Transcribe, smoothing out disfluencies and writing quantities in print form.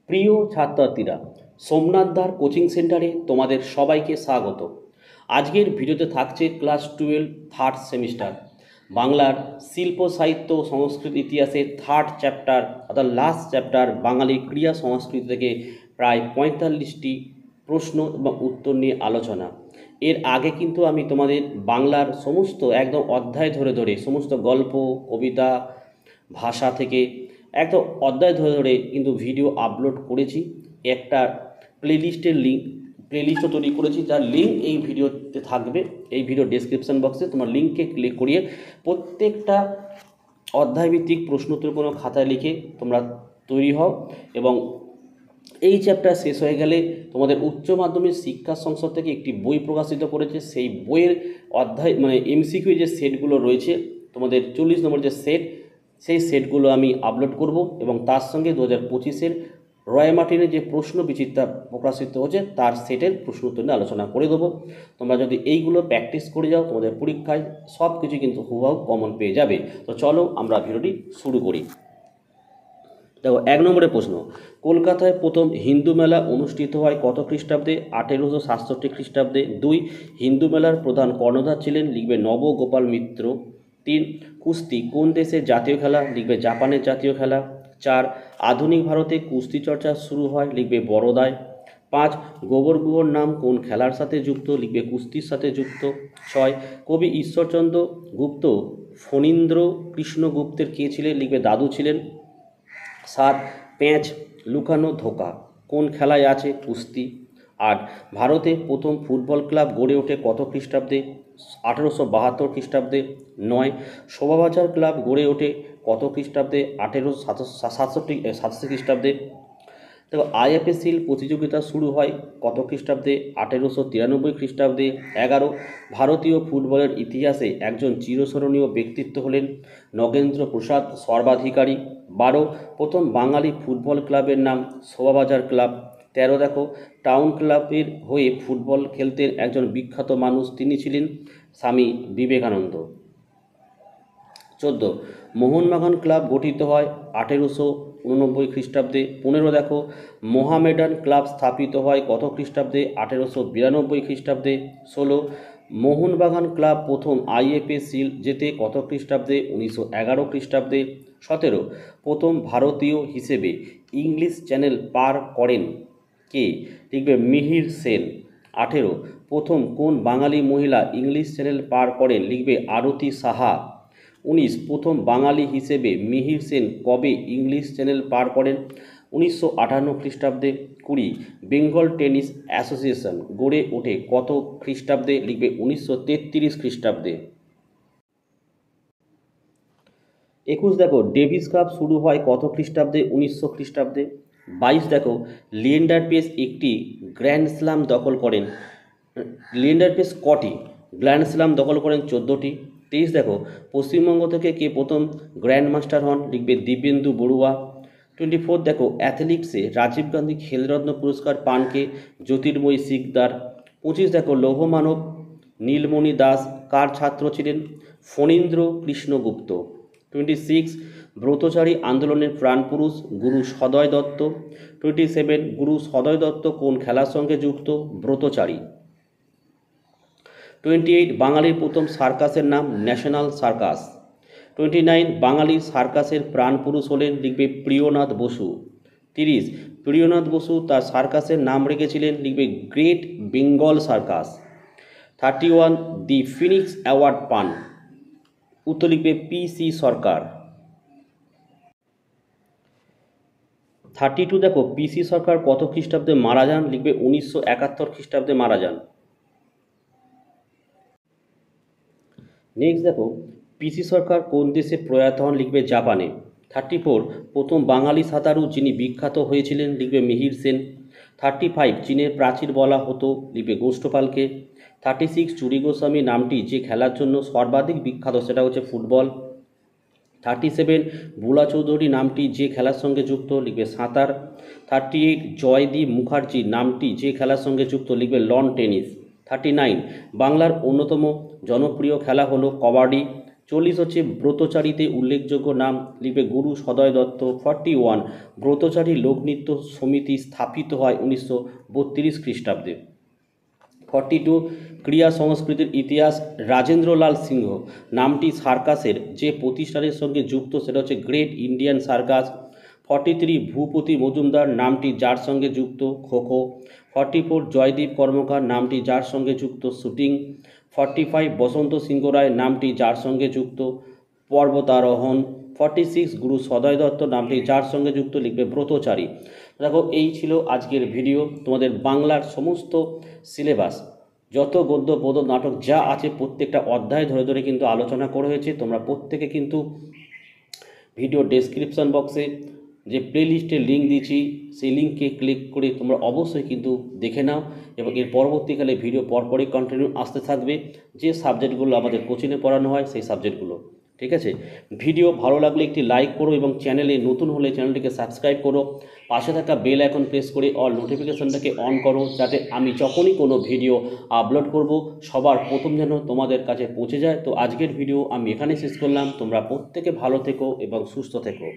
প্রিয় ছাত্রছাত্রীরা, সোমনাথদার কোচিং সেন্টারে তোমাদের সবাইকে স্বাগত। আজকের ভিডিওতে থাকছে ক্লাস 12 থার্ড সেমিস্টার বাংলার শিল্প সাহিত্য সংস্কৃত ইতিহাসের থার্ড চ্যাপ্টার অর্থাৎ লাস্ট চ্যাপ্টার বাঙালি ক্রিয়া সংস্কৃতি থেকে প্রায় 45টি প্রশ্ন এবং উত্তর নিয়ে আলোচনা। এর আগে কিন্তু আমি তোমাদের বাংলার সমস্ত একদম অধ্যায় ধরে ধরে সমস্ত গল্প, কবিতা, ভাষা থেকে একদম অধ্যায় ধরে ধরে কিন্তু ভিডিও আপলোড করেছি। একটা প্লেলিস্টও তৈরি করেছি, যার লিঙ্ক এই ভিডিওতে থাকবে। এই ভিডিও ডেসক্রিপশন বক্সে তোমার লিঙ্কে ক্লিক করিয়ে প্রত্যেকটা অধ্যায়ভিত্তিক প্রশ্ন উত্তর কোনো খাতায় লিখে তোমরা তৈরি হও। এবং এই চ্যাপ্টার শেষ হয়ে গেলে তোমাদের উচ্চ মাধ্যমিক শিক্ষা সংসদ থেকে একটি বই প্রকাশিত করেছে। সেই বইয়ের অধ্যায় এমসিকিউ যে সেটগুলো রয়েছে, তোমাদের 40 নম্বর যে সেট, সেই সেটগুলো আমি আপলোড করব এবং তার সঙ্গে 2025-এর রয় মার্টিনের যে প্রশ্ন বিচিত্রা প্রকাশিত হচ্ছে তার সেটের প্রশ্ন উত্তর নিয়ে আলোচনা করে দেবো। তোমরা যদি এইগুলো প্র্যাকটিস করে যাও, তোমাদের পরীক্ষায় সব কিছু কিন্তু হুবহু কমন পেয়ে যাবে। তো চলো আমরা ভিডিওটি শুরু করি। দেখো, 1 নম্বরের প্রশ্ন, কলকাতায় প্রথম হিন্দু মেলা অনুষ্ঠিত হয় কত খ্রিস্টাব্দে? 1867 খ্রিস্টাব্দে। 2, হিন্দু মেলার প্রধান কর্ণধার ছিলেন? লিখবে নবগোপাল মিত্র। 3, কুস্তি কোন দেশের জাতীয় খেলা? লিখবে জাপানের জাতীয় খেলা। 4, আধুনিক ভারতে কুস্তি চর্চা শুরু হয়? লিখবে বরোদায়। 5, গোবর গুহর নাম কোন খেলার সাথে যুক্ত? লিখবে কুস্তির সাথে যুক্ত। 6, কবি ঈশ্বরচন্দ্র গুপ্ত ফণীন্দ্র কৃষ্ণ গুপ্তের কে ছিলেন? লিখবে দাদু ছিলেন। 7, প্যাঁচ লুকানো ধোকা কোন খেলায় আছে? কুস্তি। 8, ভারতে প্রথম ফুটবল ক্লাব গড়ে ওঠে কত খ্রিস্টাব্দে? 1872 খ্রিস্টাব্দে। 9, শোভাবাজার ক্লাব গড়ে ওঠে কত খ্রিস্টাব্দে? 1867 খ্রিস্টাব্দে। দেখো, আইএফএসিল প্রতিযোগিতা শুরু হয় কত খ্রিস্টাব্দে? 1893 খ্রিস্টাব্দে। 11, ভারতীয় ফুটবলের ইতিহাসে একজন চিরস্মরণীয় ব্যক্তিত্ব হলেন নগেন্দ্র প্রসাদ সর্বাধিকারী। 12, প্রথম বাঙালি ফুটবল ক্লাবের নাম শোভাবাজার ক্লাব। 13, দেখো, টাউন ক্লাবের হয়ে ফুটবল খেলতেন একজন বিখ্যাত মানুষ, তিনি ছিলেন স্বামী বিবেকানন্দ। 14, মোহনবাগান ক্লাব গঠিত হয় 1889 খ্রিস্টাব্দে। 15, দেখো, মোহামেডান ক্লাব স্থাপিত হয় কত খ্রিস্টাব্দে? 1892 খ্রিস্টাব্দে। 16, মোহনবাগান ক্লাব প্রথম আইএফএ জেতে কত খ্রিস্টাব্দে? 1911 খ্রিস্টাব্দে। 17, প্রথম ভারতীয় হিসেবে ইংলিশ চ্যানেল পার করেন কে? লিখবে মিহির সেন। 18, প্রথম কোন বাঙালি মহিলা ইংলিশ চ্যানেল পার করেন? লিখবে আরতি সাহা। 19, প্রথম বাঙালি হিসেবে মিহির সেন কবে ইংলিশ চ্যানেল পার করেন? 1958 খ্রিস্টাব্দে। 20, বেঙ্গল টেনিস অ্যাসোসিয়েশন গড়ে ওঠে কত খ্রিস্টাব্দে? লিখবে 1933 খ্রিস্টাব্দে। 21, দেখো, ডেভিস কাপ শুরু হয় কত খ্রিস্টাব্দে? 1900 খ্রিস্টাব্দে। 22, দেখো, লিয়েন্ডার পেস একটি গ্র্যান্ড স্ল্যাম দখল করেন। লিয়েন্ডার পেস কটি গ্র্যান্ড স্ল্যাম দখল করেন? 14টি। 23, দেখো, পশ্চিমবঙ্গ থেকে কে প্রথম গ্র্যান্ড মাস্টার হন? লিখবে দিব্যেন্দু বড়ুয়া। 24, দেখো, অ্যাথলেটিক্সে রাজীব গান্ধী খেলরত্ন পুরস্কার পান কে? জ্যোতির্ময়ী সিকদার। 25, দেখো, লৌহমানব নীলমণি দাস কার ছাত্র ছিলেন? ফণীন্দ্র কৃষ্ণগুপ্ত। 26, ব্রতচারী আন্দোলনের প্রাণপুরুষ গুরু সদয় দত্ত। 27, গুরু সদয় দত্ত কোন খেলার সঙ্গে যুক্ত? ব্রতচারী। 28, বাঙালির প্রথম সার্কাসের নাম ন্যাশনাল সার্কাস। 29, বাঙালির সার্কাসের প্রাণপুরুষ হলেন? লিখবে প্রিয়নাথ বসু। 30, প্রিয়নাথ বসু তার সার্কাসের নাম রেখেছিলেন? লিখবে গ্রেট বেঙ্গল সার্কাস। 31, দি ফিনিক্স অ্যাওয়ার্ড পান? উত্তর লিখবে PC সরকার। 32, দেখো, PC সরকার কত খ্রিস্টাব্দে মারা যান? লিখবে 1971 খ্রিস্টাব্দে মারা যান। নেক্সট, দেখো, PC সরকার কোন দেশে প্রয়াত হন? লিখবে জাপানে। 34, প্রথম বাঙালি সাঁতারু যিনি বিখ্যাত হয়েছিলেন? লিখবে মিহির সেন। 35, চীনের প্রাচীর বলা হতো? লিখবে গোষ্ঠপালকে। 36, চুরি গোস্বামী নামটি যে খেলার জন্য সর্বাধিক বিখ্যাত সেটা হচ্ছে ফুটবল। 37, বুলা চৌধুরী নামটি যে খেলার সঙ্গে যুক্ত? লিখবে সাঁতার। 38, জয়দীপ মুখার্জি নামটি যে খেলার সঙ্গে যুক্ত? লিখবে লন টেনিস। 39, বাংলার অন্যতম জনপ্রিয় খেলা হলো কবাডি। 40 হচ্ছে ব্রতচারীতে উল্লেখযোগ্য নাম, লিখবে গুরু সদয় দত্ত। 41 ব্রতচারী লোকনৃত্য সমিতি স্থাপিত হয় 1932 খ্রিস্টাব্দে। 42 ক্রিয়া সংস্কৃতির ইতিহাস, রাজেন্দ্রলাল সিংহ নামটি সার্কাসের যে প্রতিষ্ঠানের সঙ্গে যুক্ত সেটা হচ্ছে great Indian circus. 43 Bhupathi Majumdar নামটি যার সঙ্গে যুক্ত, খোখো। 44 জয়দীপ কর্মকার নামটি যার সঙ্গে যুক্ত, শুটিং। 45 বসন্ত সিংহ রায় নামটি যার সঙ্গে যুক্ত, পর্বতারোহণ। 46 গুরু সদয় দত্ত নামটি যার সঙ্গে যুক্ত, লিখবে ব্রতচারী। দেখো এই ছিল আজকের ভিডিও। তোমাদের বাংলার সমস্ত সিলেবাস, যত গদ্য পদ্য নাটক যা আছে প্রত্যেকটা অধ্যায় ধরে ধরে কিন্তু আলোচনা করা হয়েছে। তোমরা প্রত্যেকে কিন্তু ভিডিও ডেসক্রিপশন বক্সে যে প্লেলিস্টের লিঙ্ক দিয়েছি সেই লিঙ্কে ক্লিক করে তোমরা অবশ্যই কিন্তু দেখে নাও, এবং এর পরবর্তীকালে ভিডিও পরপরই কন্টিনিউ আসতে থাকবে যে সাবজেক্টগুলো আমাদের কোচিংয়ে পড়ানো হয় সেই সাবজেক্টগুলো। ঠিক আছে, ভিডিও ভালো লাগলে একটি লাইক করো এবং চ্যানেলে নতুন হলে চ্যানেলটিকে সাবস্ক্রাইব করো, পাশে থাকা বেল আইকন প্রেস করে অল নোটিফিকেশনটাকে অন করো, যাতে আমি যখনই কোনো ভিডিও আপলোড করব সবার প্রথম যেন তোমাদের কাছে পৌঁছে যায়। তো আজকের ভিডিও আমি এখানে শেষ করলাম। তোমরা প্রত্যেকে ভালো থেকো এবং সুস্থ থেকো।